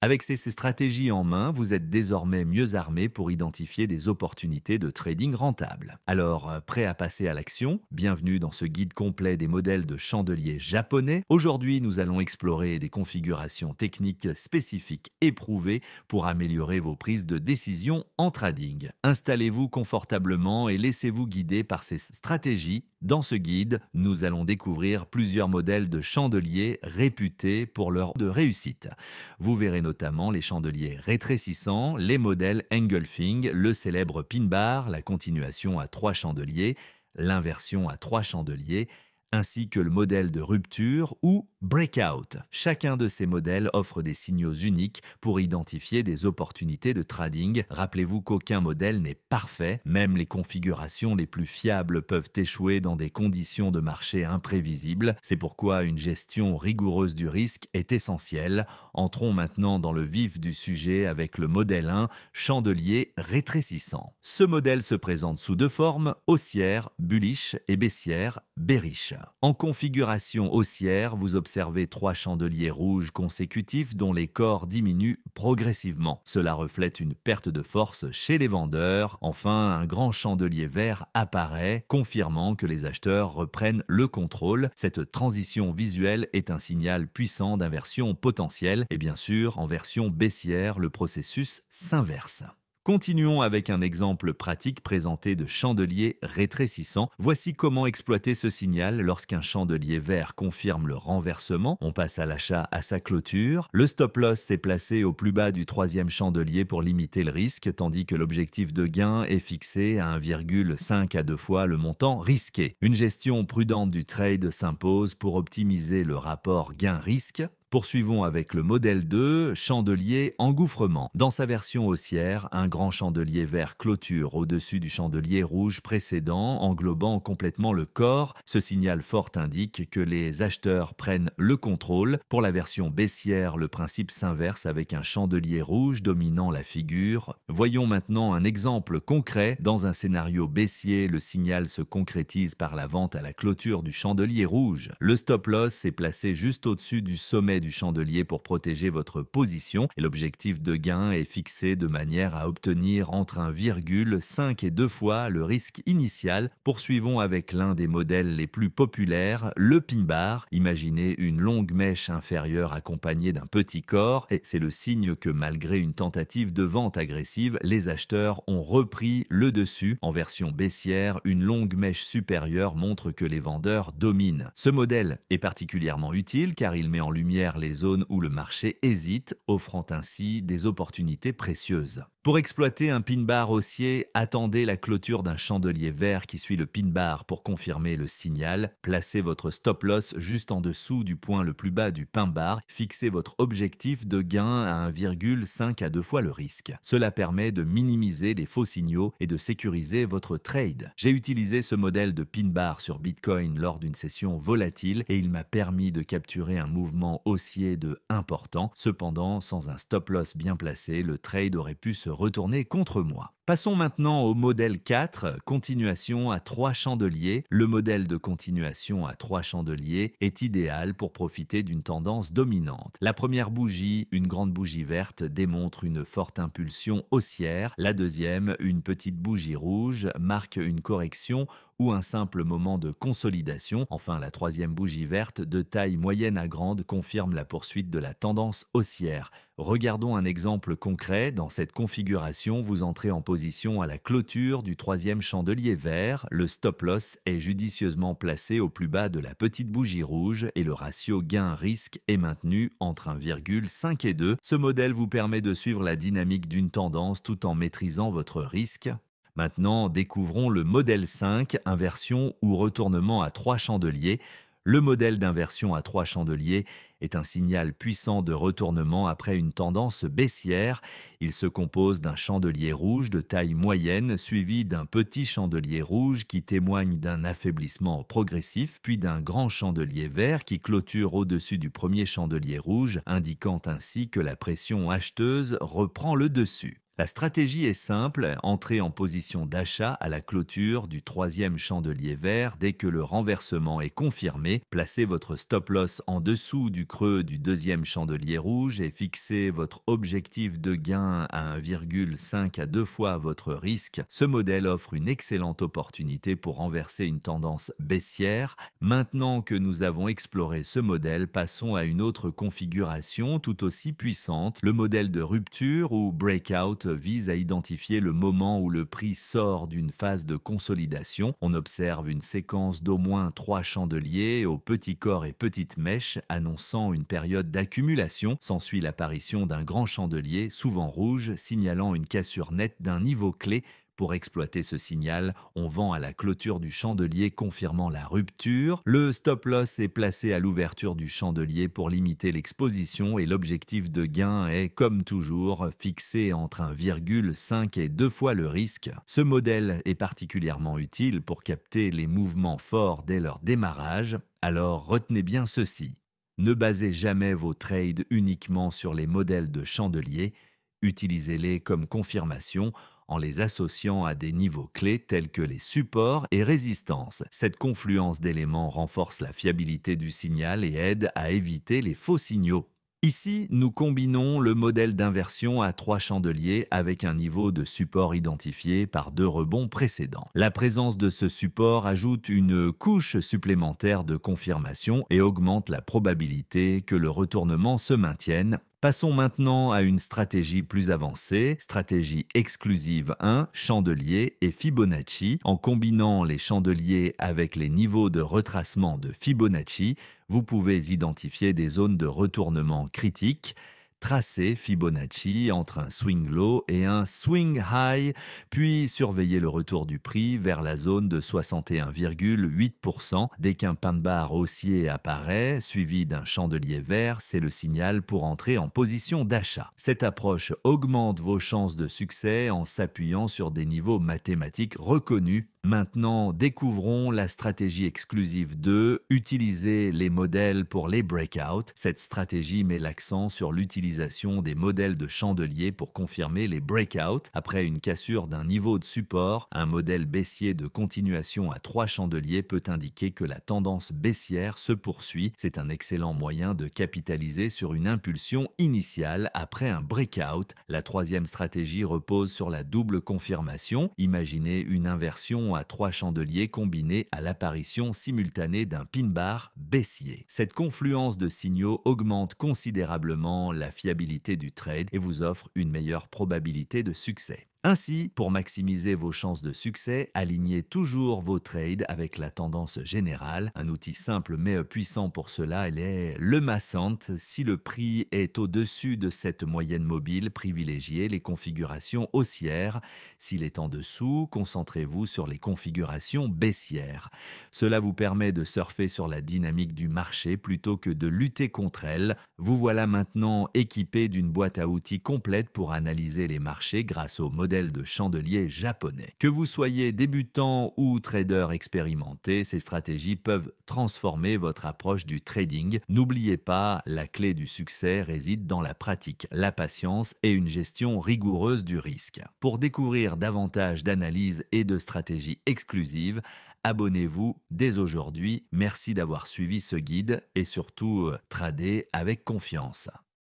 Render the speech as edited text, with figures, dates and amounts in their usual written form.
Avec ces stratégies en main, vous êtes désormais mieux armé pour identifier des opportunités de trading rentables. Alors, prêt à passer à l'action? Bienvenue dans ce guide complet des modèles de chandeliers japonais. Aujourd'hui, nous allons explorer des configurations techniques spécifiques éprouvées pour améliorer vos prises de décision en trading. Installez-vous confortablement et laissez-vous guider par ces stratégies. Dans ce guide, nous allons découvrir plusieurs modèles de chandeliers réputés pour leur de réussite. Vous verrez notamment les chandeliers rétrécissants, les modèles engulfing, le célèbre pin bar, la continuation à 3 chandeliers, l'inversion à 3 chandeliers, ainsi que le modèle de rupture ou breakout. Chacun de ces modèles offre des signaux uniques pour identifier des opportunités de trading. Rappelez-vous qu'aucun modèle n'est parfait, même les configurations les plus fiables peuvent échouer dans des conditions de marché imprévisibles. C'est pourquoi une gestion rigoureuse du risque est essentielle. Entrons maintenant dans le vif du sujet avec le modèle 1, chandelier rétrécissant. Ce modèle se présente sous deux formes, haussière, bullish et baissière, bearish. En configuration haussière, vous observez 3 chandeliers rouges consécutifs dont les corps diminuent progressivement. Cela reflète une perte de force chez les vendeurs. Enfin, un grand chandelier vert apparaît, confirmant que les acheteurs reprennent le contrôle. Cette transition visuelle est un signal puissant d'inversion potentielle et bien sûr, en version baissière, le processus s'inverse. Continuons avec un exemple pratique présenté de chandelier rétrécissant. Voici comment exploiter ce signal lorsqu'un chandelier vert confirme le renversement. On passe à l'achat à sa clôture. Le stop loss est placé au plus bas du troisième chandelier pour limiter le risque, tandis que l'objectif de gain est fixé à 1,5 à 2 fois le montant risqué. Une gestion prudente du trade s'impose pour optimiser le rapport gain-risque. Poursuivons avec le modèle 2, chandelier engouffrement. Dans sa version haussière, un grand chandelier vert clôture au-dessus du chandelier rouge précédent, englobant complètement le corps. Ce signal fort indique que les acheteurs prennent le contrôle. Pour la version baissière, le principe s'inverse avec un chandelier rouge dominant la figure. Voyons maintenant un exemple concret. Dans un scénario baissier, le signal se concrétise par la vente à la clôture du chandelier rouge. Le stop loss est placé juste au-dessus du sommet du chandelier pour protéger votre position et l'objectif de gain est fixé de manière à obtenir entre 1,5 et 2 fois le risque initial. Poursuivons avec l'un des modèles les plus populaires, le pin bar. Imaginez une longue mèche inférieure accompagnée d'un petit corps et c'est le signe que malgré une tentative de vente agressive, les acheteurs ont repris le dessus. En version baissière, une longue mèche supérieure montre que les vendeurs dominent. Ce modèle est particulièrement utile car il met en lumière les zones où le marché hésite, offrant ainsi des opportunités précieuses. Pour exploiter un pin bar haussier, attendez la clôture d'un chandelier vert qui suit le pin bar pour confirmer le signal. Placez votre stop loss juste en dessous du point le plus bas du pin bar. Fixez votre objectif de gain à 1,5 à 2 fois le risque. Cela permet de minimiser les faux signaux et de sécuriser votre trade. J'ai utilisé ce modèle de pin bar sur Bitcoin lors d'une session volatile et il m'a permis de capturer un mouvement haussier de important. Cependant, sans un stop loss bien placé, le trade aurait pu se retourner contre moi. Passons maintenant au modèle 4, continuation à 3 chandeliers. Le modèle de continuation à 3 chandeliers est idéal pour profiter d'une tendance dominante. La première bougie, une grande bougie verte, démontre une forte impulsion haussière. La deuxième, une petite bougie rouge, marque une correction ou un simple moment de consolidation. Enfin, la troisième bougie verte de taille moyenne à grande confirme la poursuite de la tendance haussière. Regardons un exemple concret. Dans cette configuration, vous entrez en position à la clôture du troisième chandelier vert. Le stop loss est judicieusement placé au plus bas de la petite bougie rouge et le ratio gain-risque est maintenu entre 1,5 et 2. Ce modèle vous permet de suivre la dynamique d'une tendance tout en maîtrisant votre risque. Maintenant, découvrons le modèle 5, inversion ou retournement à 3 chandeliers. Le modèle d'inversion à 3 chandeliers est un signal puissant de retournement après une tendance baissière. Il se compose d'un chandelier rouge de taille moyenne suivi d'un petit chandelier rouge qui témoigne d'un affaiblissement progressif, puis d'un grand chandelier vert qui clôture au-dessus du premier chandelier rouge, indiquant ainsi que la pression acheteuse reprend le dessus. La stratégie est simple, entrez en position d'achat à la clôture du troisième chandelier vert dès que le renversement est confirmé. Placez votre stop loss en dessous du creux du deuxième chandelier rouge et fixez votre objectif de gain à 1,5 à 2 fois votre risque. Ce modèle offre une excellente opportunité pour renverser une tendance baissière. Maintenant que nous avons exploré ce modèle, passons à une autre configuration tout aussi puissante, le modèle de rupture ou breakout vise à identifier le moment où le prix sort d'une phase de consolidation. On observe une séquence d'au moins 3 chandeliers aux petits corps et petites mèches annonçant une période d'accumulation. S'ensuit l'apparition d'un grand chandelier, souvent rouge, signalant une cassure nette d'un niveau clé. Pour exploiter ce signal, on vend à la clôture du chandelier confirmant la rupture. Le stop loss est placé à l'ouverture du chandelier pour limiter l'exposition et l'objectif de gain est, comme toujours, fixé entre 1,5 et 2 fois le risque. Ce modèle est particulièrement utile pour capter les mouvements forts dès leur démarrage. Alors retenez bien ceci. Ne basez jamais vos trades uniquement sur les modèles de chandelier. Utilisez-les comme confirmation en les associant à des niveaux clés tels que les supports et résistances. Cette confluence d'éléments renforce la fiabilité du signal et aide à éviter les faux signaux. Ici, nous combinons le modèle d'inversion à 3 chandeliers avec un niveau de support identifié par 2 rebonds précédents. La présence de ce support ajoute une couche supplémentaire de confirmation et augmente la probabilité que le retournement se maintienne. Passons maintenant à une stratégie plus avancée, stratégie exclusive 1, chandelier et Fibonacci. En combinant les chandeliers avec les niveaux de retracement de Fibonacci, vous pouvez identifier des zones de retournement critiques. Tracez Fibonacci entre un swing low et un swing high, puis surveillez le retour du prix vers la zone de 61,8%. Dès qu'un pain de barre haussier apparaît, suivi d'un chandelier vert, c'est le signal pour entrer en position d'achat. Cette approche augmente vos chances de succès en s'appuyant sur des niveaux mathématiques reconnus. Maintenant, découvrons la stratégie exclusive 2, utiliser les modèles pour les breakouts. Cette stratégie met l'accent sur l'utilisation des modèles de chandelier pour confirmer les breakouts. Après une cassure d'un niveau de support, un modèle baissier de continuation à 3 chandeliers peut indiquer que la tendance baissière se poursuit. C'est un excellent moyen de capitaliser sur une impulsion initiale après un breakout. La troisième stratégie repose sur la double confirmation. Imaginez une inversion à 3 chandeliers combinés à l'apparition simultanée d'un pin bar baissier. Cette confluence de signaux augmente considérablement la fiabilité du trade et vous offre une meilleure probabilité de succès. Ainsi, pour maximiser vos chances de succès, alignez toujours vos trades avec la tendance générale. Un outil simple mais puissant pour cela est le Mascent. Si le prix est au-dessus de cette moyenne mobile, privilégiez les configurations haussières. S'il est en dessous, concentrez-vous sur les configurations baissières. Cela vous permet de surfer sur la dynamique du marché plutôt que de lutter contre elle. Vous voilà maintenant équipé d'une boîte à outils complète pour analyser les marchés grâce au modèle de chandelier japonais. Que vous soyez débutant ou trader expérimenté, ces stratégies peuvent transformer votre approche du trading. N'oubliez pas, la clé du succès réside dans la pratique, la patience et une gestion rigoureuse du risque. Pour découvrir davantage d'analyses et de stratégies exclusives, abonnez-vous dès aujourd'hui. Merci d'avoir suivi ce guide et surtout, tradez avec confiance.